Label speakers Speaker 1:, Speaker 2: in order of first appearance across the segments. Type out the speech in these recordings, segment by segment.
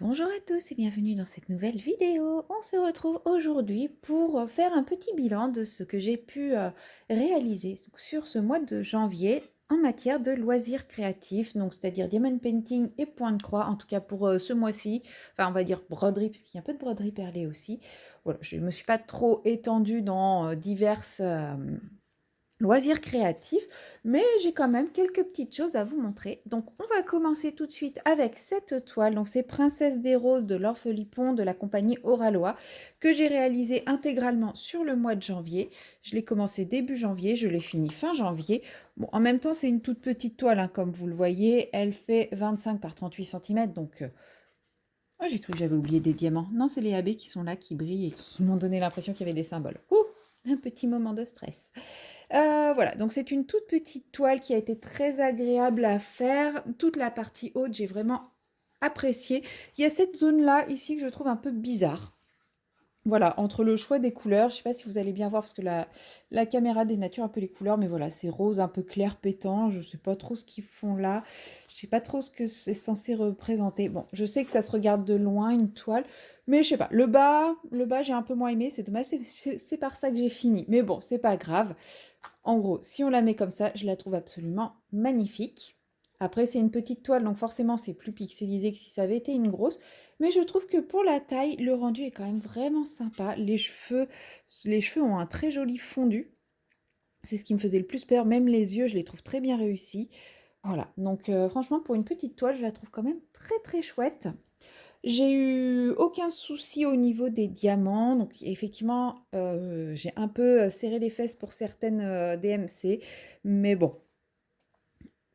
Speaker 1: Bonjour à tous et bienvenue dans cette nouvelle vidéo. On se retrouve aujourd'hui pour faire un petit bilan de ce que j'ai pu réaliser sur ce mois de janvier en matière de loisirs créatifs, donc c'est-à-dire diamond painting et point de croix, en tout cas pour ce mois-ci. Enfin, on va dire broderie, puisqu'il y a un peu de broderie perlée aussi. Voilà, je ne me suis pas trop étendue dans diverses loisirs créatifs, mais j'ai quand même quelques petites choses à vous montrer. Donc on va commencer tout de suite avec cette toile, donc c'est Princesse des Roses de l'Orphelipon de la compagnie Oralois, que j'ai réalisé intégralement sur le mois de janvier. Je l'ai commencé début janvier, je l'ai fini fin janvier. Bon, en même temps c'est une toute petite toile, hein, comme vous le voyez, elle fait 25 par 38 cm, donc oh, j'ai cru que j'avais oublié des diamants. Non, c'est les AB qui sont là, qui brillent et qui m'ont donné l'impression qu'il y avait des symboles. Ouh, un petit moment de stress. Voilà, donc c'est une toute petite toile qui a été très agréable à faire. Toute la partie haute, j'ai vraiment apprécié. Il y a cette zone-là, ici, que je trouve un peu bizarre. Voilà, entre le choix des couleurs, je ne sais pas si vous allez bien voir parce que la caméra dénature un peu les couleurs, mais voilà, c'est rose un peu clair pétant, je ne sais pas trop ce qu'ils font là, je ne sais pas trop ce que c'est censé représenter. Bon, je sais que ça se regarde de loin, une toile, mais je sais pas, le bas j'ai un peu moins aimé, c'est dommage, c'est par ça que j'ai fini, mais bon, c'est pas grave. En gros, si on la met comme ça, je la trouve absolument magnifique. Après, c'est une petite toile, donc forcément, c'est plus pixelisé que si ça avait été une grosse. Mais je trouve que pour la taille, le rendu est quand même vraiment sympa. Les cheveux ont un très joli fondu. C'est ce qui me faisait le plus peur. Même les yeux, je les trouve très bien réussis. Voilà, donc franchement, pour une petite toile, je la trouve quand même très très chouette. J'ai eu aucun souci au niveau des diamants. Donc effectivement, j'ai un peu serré les fesses pour certaines DMC. Mais bon,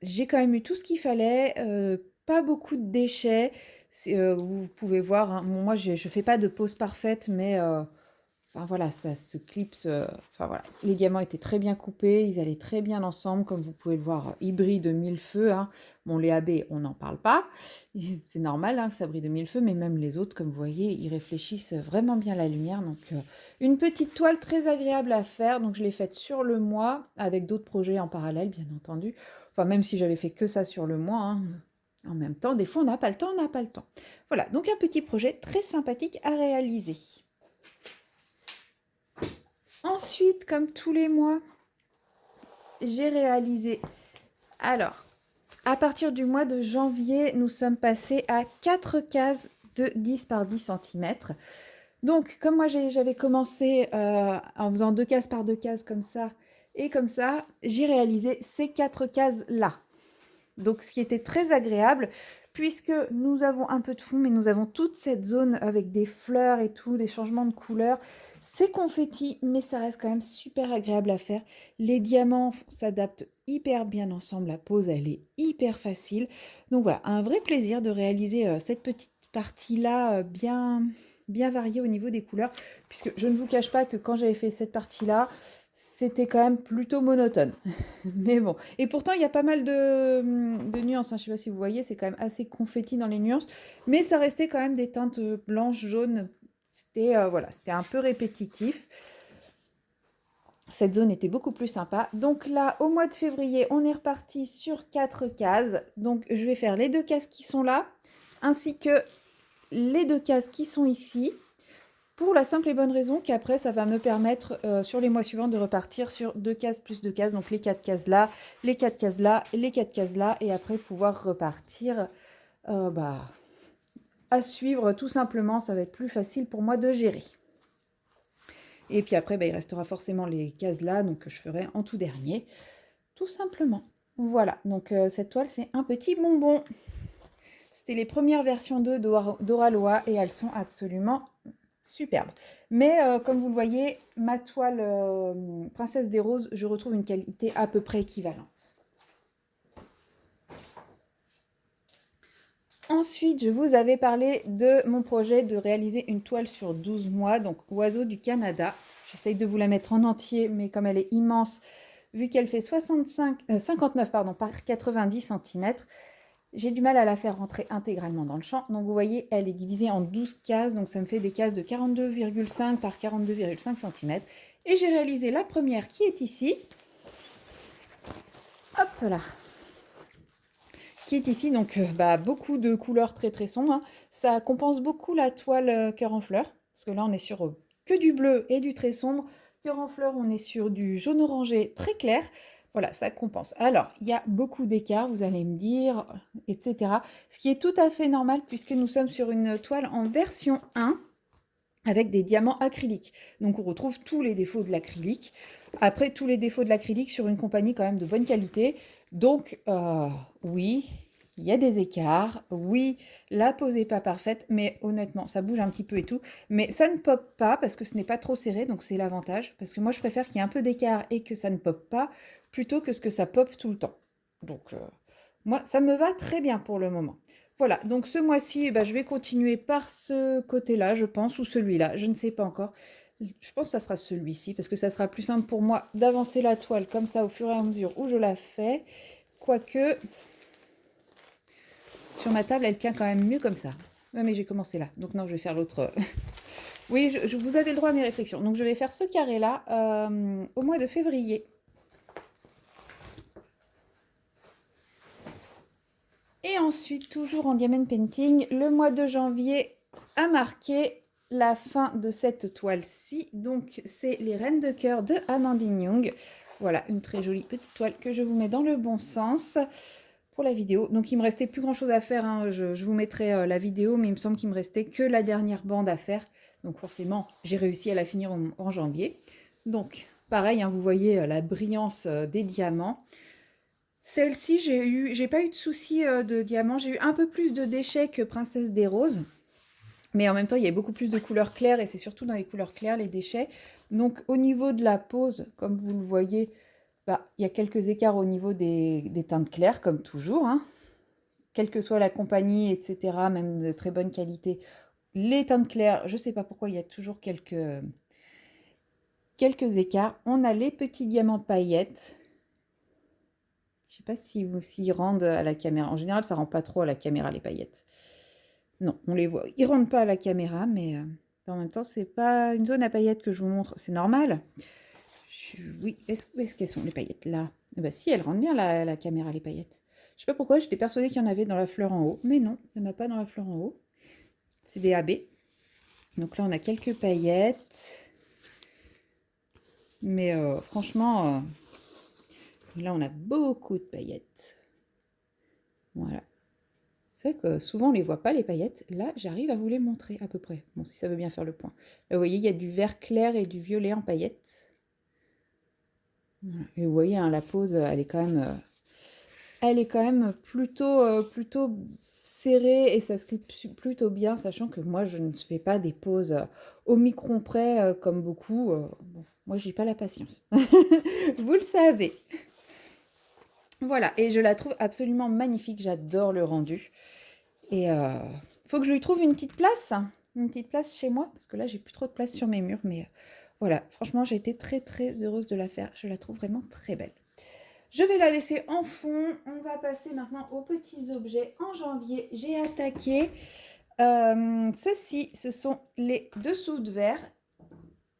Speaker 1: j'ai quand même eu tout ce qu'il fallait, pas beaucoup de déchets. Vous pouvez voir, hein, moi je ne fais pas de pose parfaite, mais enfin voilà, ça se clipse. Enfin voilà, les diamants étaient très bien coupés, ils allaient très bien ensemble, comme vous pouvez le voir, hybride mille feux, hein. Bon, les AB, on n'en parle pas, c'est normal, hein, que ça brille de mille feux, mais même les autres, comme vous voyez, ils réfléchissent vraiment bien la lumière. Donc une petite toile très agréable à faire. Donc je l'ai faite sur le mois, avec d'autres projets en parallèle, bien entendu. Enfin, même si j'avais fait que ça sur le mois, hein. En même temps, des fois on n'a pas le temps, on n'a pas le temps. Voilà, donc un petit projet très sympathique à réaliser. Ensuite, comme tous les mois, j'ai réalisé... Alors, à partir du mois de janvier, nous sommes passés à 4 cases de 10 par 10 cm. Donc, comme moi j'avais commencé en faisant 2 cases par 2 cases comme ça, et comme ça, j'ai réalisé ces 4 cases-là. Donc, ce qui était très agréable, puisque nous avons un peu de fond, mais nous avons toute cette zone avec des fleurs et tout, des changements de couleurs. C'est confetti, mais ça reste quand même super agréable à faire. Les diamants s'adaptent hyper bien ensemble, la pose, elle est hyper facile. Donc voilà, un vrai plaisir de réaliser cette petite partie-là bien variée au niveau des couleurs, puisque je ne vous cache pas que quand j'avais fait cette partie-là, c'était quand même plutôt monotone. Mais bon, et pourtant il y a pas mal de nuances, hein. Je ne sais pas si vous voyez, c'est quand même assez confetti dans les nuances, mais ça restait quand même des teintes blanches, jaunes. C'était voilà, c'était un peu répétitif. Cette zone était beaucoup plus sympa. Donc là, au mois de février, on est reparti sur 4 cases. Donc je vais faire les 2 cases qui sont là, ainsi que les 2 cases qui sont ici. Pour la simple et bonne raison qu'après, ça va me permettre sur les mois suivants de repartir sur 2 cases plus 2 cases. Donc les 4 cases là, les 4 cases là, les 4 cases là. Et après pouvoir repartir à suivre tout simplement. Ça va être plus facile pour moi de gérer. Et puis après, il restera forcément les cases là. Donc que je ferai en tout dernier. Tout simplement. Voilà, donc cette toile, c'est un petit bonbon. C'était les premières versions 2 d'Oralois et elles sont absolument superbe. Mais comme vous le voyez, ma toile Princesse des Roses, je retrouve une qualité à peu près équivalente. Ensuite, je vous avais parlé de mon projet de réaliser une toile sur 12 mois, donc Oiseau du Canada. J'essaye de vous la mettre en entier, mais comme elle est immense, vu qu'elle fait 59 par 90 cm, j'ai du mal à la faire rentrer intégralement dans le champ. Donc vous voyez, elle est divisée en 12 cases. Donc ça me fait des cases de 42,5 par 42,5 cm. Et j'ai réalisé la première qui est ici. Hop là. qui est ici. Donc, beaucoup de couleurs très très sombres, hein. Ça compense beaucoup la toile cœur en fleurs. Parce que là, on est sur que du bleu et du très sombre. Cœur en fleurs, on est sur du jaune orangé très clair. Voilà, ça compense. Alors, il y a beaucoup d'écarts, vous allez me dire, etc. Ce qui est tout à fait normal puisque nous sommes sur une toile en version 1 avec des diamants acryliques. Donc on retrouve tous les défauts de l'acrylique. Après, tous les défauts de l'acrylique sur une compagnie quand même de bonne qualité. Donc, oui, il y a des écarts. Oui, la pose n'est pas parfaite, mais honnêtement, ça bouge un petit peu et tout. Mais ça ne pop pas parce que ce n'est pas trop serré, donc c'est l'avantage. Parce que moi, je préfère qu'il y ait un peu d'écart et que ça ne pop pas, plutôt que ce que ça pop tout le temps. Donc, moi, ça me va très bien pour le moment. Voilà, donc ce mois-ci, je vais continuer par ce côté-là, je pense, ou celui-là, je ne sais pas encore. Je pense que ça sera celui-ci, parce que ça sera plus simple pour moi d'avancer la toile comme ça au fur et à mesure où je la fais. Quoique, sur ma table, elle tient quand même mieux comme ça. Ouais, mais j'ai commencé là, donc non, je vais faire l'autre. Oui, vous avez le droit à mes réflexions. Donc je vais faire ce carré-là au mois de février. Et ensuite, toujours en diamond painting, le mois de janvier a marqué la fin de cette toile-ci. Donc, c'est les Reines de cœur de Amandine Young. Voilà, une très jolie petite toile que je vous mets dans le bon sens pour la vidéo. Donc, il me restait plus grand-chose à faire, hein. Je vous mettrai la vidéo, mais il me semble qu'il me restait que la dernière bande à faire. Donc, forcément, j'ai réussi à la finir en janvier. Donc, pareil, hein, vous voyez la brillance des diamants. Celle-ci, j'ai pas eu de soucis de diamants. J'ai eu un peu plus de déchets que Princesse des Roses. Mais en même temps, il y a beaucoup plus de couleurs claires et c'est surtout dans les couleurs claires, les déchets. Donc, au niveau de la pose, comme vous le voyez, il y a quelques écarts au niveau des teintes claires, comme toujours, hein. Quelle que soit la compagnie, etc., même de très bonne qualité. Les teintes claires, je ne sais pas pourquoi, il y a toujours quelques écarts. On a les petits diamants paillettes. Je sais pas s'ils rendent à la caméra. En général, ça rend pas trop à la caméra, les paillettes. Non, on les voit. Ils rendent pas à la caméra, mais en même temps, c'est pas une zone à paillettes que je vous montre. C'est normal. Oui, où est-ce qu'elles sont, les paillettes? Là. Bah si, elles rendent bien à la caméra, les paillettes. Je sais pas pourquoi, j'étais persuadée qu'il y en avait dans la fleur en haut. Mais non, il n'y en a pas dans la fleur en haut. C'est des AB. Donc là, on a quelques paillettes. Mais franchement... là, on a beaucoup de paillettes. Voilà. C'est vrai que souvent, on ne les voit pas, les paillettes. Là, j'arrive à vous les montrer à peu près. Bon, si ça veut bien faire le point. Là, vous voyez, il y a du vert clair et du violet en paillettes. Voilà. Et vous voyez, hein, la pose, elle est quand même plutôt serrée et ça script plutôt bien, sachant que moi, je ne fais pas des poses au micron près comme beaucoup. Bon, moi, j'ai pas la patience. Vous le savez. Voilà, et je la trouve absolument magnifique, j'adore le rendu. Et faut que je lui trouve une petite place chez moi, parce que là, j'ai plus trop de place sur mes murs, mais voilà, franchement, j'ai été très très heureuse de la faire, je la trouve vraiment très belle. Je vais la laisser en fond, on va passer maintenant aux petits objets. En janvier, j'ai attaqué ceux-ci, ce sont les dessous de verre.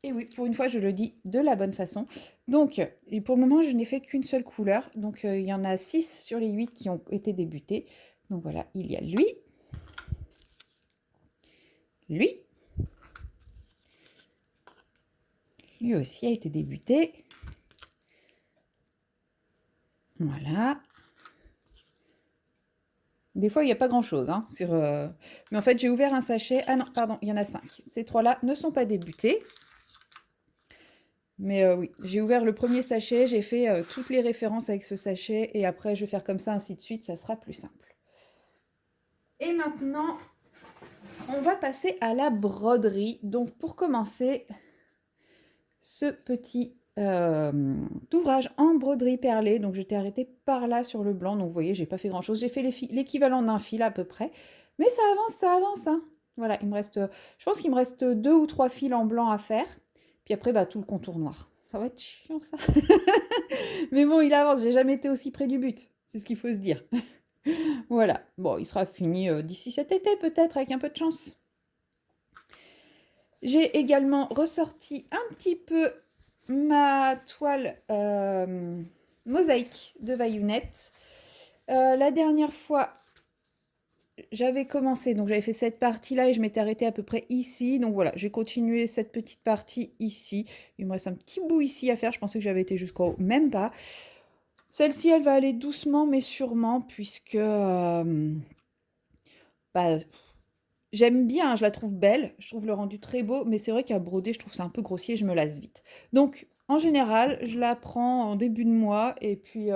Speaker 1: Et oui, pour une fois, je le dis de la bonne façon. Donc, et pour le moment, je n'ai fait qu'une seule couleur. Donc, il y en a 6 sur les 8 qui ont été débutés. Donc voilà, il y a lui. Lui. Lui aussi a été débuté. Voilà. Des fois, il n'y a pas grand-chose, hein, mais en fait, j'ai ouvert un sachet. Ah non, pardon, il y en a 5. Ces 3-là ne sont pas débutés. Mais oui, j'ai ouvert le premier sachet, j'ai fait toutes les références avec ce sachet, et après je vais faire comme ça, ainsi de suite, ça sera plus simple. Et maintenant, on va passer à la broderie. Donc pour commencer, ce petit ouvrage en broderie perlée, donc j'étais arrêtée par là sur le blanc, donc vous voyez, j'ai pas fait grand chose, j'ai fait l'équivalent d'un fil à peu près, mais ça avance, hein. Voilà, je pense qu'il me reste 2 ou 3 fils en blanc à faire. Puis après, tout le contour noir. Ça va être chiant, ça. Mais bon, il avance. J'ai jamais été aussi près du but. C'est ce qu'il faut se dire. Voilà. Bon, il sera fini d'ici cet été, peut-être, avec un peu de chance. J'ai également ressorti un petit peu ma toile mosaïque de Vaillunette. La dernière fois, j'avais commencé, donc j'avais fait cette partie-là et je m'étais arrêtée à peu près ici. Donc voilà, j'ai continué cette petite partie ici. Il me reste un petit bout ici à faire. Je pensais que j'avais été jusqu'au même pas. Celle-ci, elle va aller doucement mais sûrement puisque bah, j'aime bien, je la trouve belle. Je trouve le rendu très beau, mais c'est vrai qu'à broder, je trouve ça un peu grossier et je me lasse vite. Donc en général, je la prends en début de mois et puis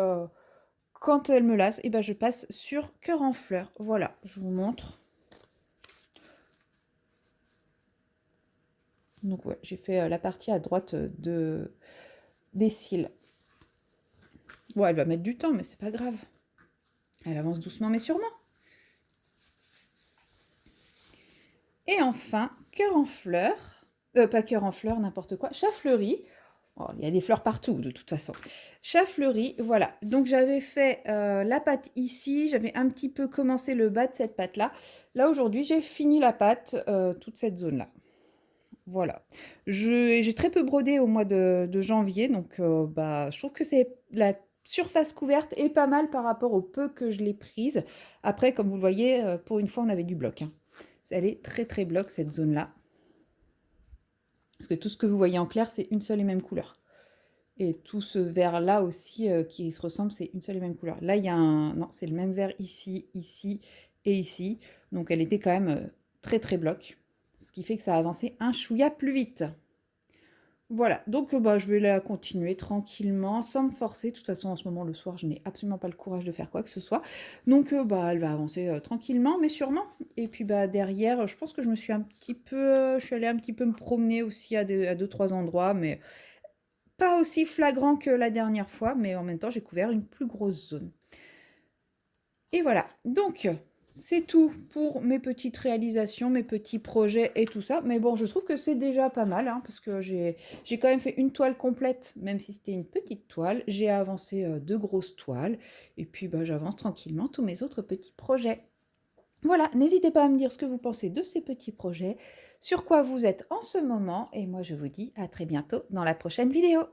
Speaker 1: quand elle me lasse, et ben, je passe sur Cœur en fleurs. Voilà, je vous montre. Donc ouais, j'ai fait la partie à droite des cils. Ouais, elle va mettre du temps, mais c'est pas grave. Elle avance doucement, mais sûrement. Et enfin, Cœur en fleurs. Pas Cœur en fleurs, n'importe quoi. Chat fleuri. Oh, il y a des fleurs partout, de toute façon. Chat fleuri, voilà. Donc j'avais fait la pâte ici. J'avais un petit peu commencé le bas de cette pâte-là. Là, aujourd'hui, j'ai fini la pâte, toute cette zone-là. Voilà. J'ai très peu brodé au mois de janvier, donc bah, je trouve que c'est la surface couverte est pas mal par rapport au peu que je l'ai prise. Après, comme vous le voyez, pour une fois, on avait du bloc, hein. Elle est très très bloc, cette zone-là. Parce que tout ce que vous voyez en clair, c'est une seule et même couleur. Et tout ce vert-là aussi qui se ressemble, c'est une seule et même couleur. Là, il y a un... Non, c'est le même vert ici, ici et ici. Donc, elle était quand même très très bloc. Ce qui fait que ça a avancé un chouïa plus vite. Voilà, donc bah, je vais la continuer tranquillement, sans me forcer. De toute façon, en ce moment, le soir, je n'ai absolument pas le courage de faire quoi que ce soit. Donc, bah, elle va avancer tranquillement, mais sûrement. Et puis, bah, derrière, je pense que je me suis un petit peu... je suis allée un petit peu me promener aussi à 2-3 endroits, mais pas aussi flagrant que la dernière fois. Mais en même temps, j'ai couvert une plus grosse zone. Et voilà, donc... C'est tout pour mes petites réalisations, mes petits projets et tout ça. Mais bon, je trouve que c'est déjà pas mal, hein, parce que j'ai quand même fait une toile complète, même si c'était une petite toile. J'ai avancé deux grosses toiles, et puis bah, j'avance tranquillement tous mes autres petits projets. Voilà, n'hésitez pas à me dire ce que vous pensez de ces petits projets, sur quoi vous êtes en ce moment, et moi je vous dis à très bientôt dans la prochaine vidéo.